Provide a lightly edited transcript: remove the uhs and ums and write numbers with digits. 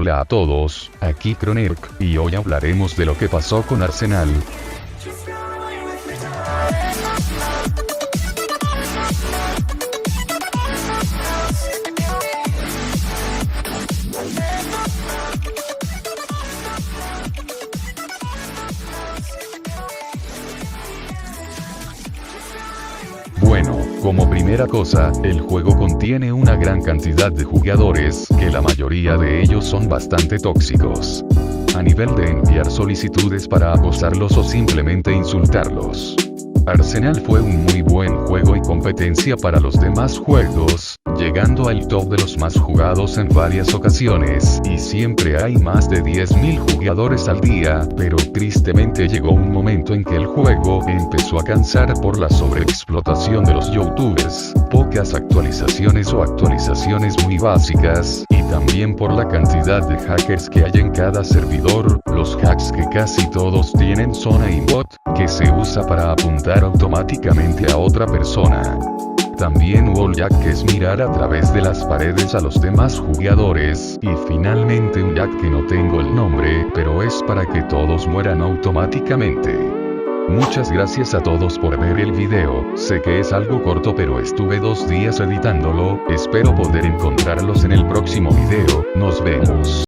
Hola a todos, aquí Kronerk, y hoy hablaremos de lo que pasó con Arsenal. Bueno, como primera cosa, el juego contiene una gran cantidad de jugadores, que la mayoría de ellos son bastante tóxicos. A nivel de enviar solicitudes para acosarlos o simplemente insultarlos. Arsenal fue un muy buen juego y competencia para los demás juegos, llegando al top de los más jugados en varias ocasiones, y siempre hay más de 10.000 jugadores al día, pero tristemente llegó un momento en que el juego empezó a cansar por la sobreexplotación de los youtubers, pocas actualizaciones o actualizaciones muy básicas, y también por la cantidad de hackers que hay en cada servidor. Los hacks que casi todos tienen son aimbot, que se usa para apuntar automáticamente a otra persona. También walljack, que es mirar a través de las paredes a los demás jugadores, y finalmente un jack que no tengo el nombre, pero es para que todos mueran automáticamente. Muchas gracias a todos por ver el video, sé que es algo corto pero estuve 2 días editándolo, espero poder encontrarlos en el próximo video, nos vemos.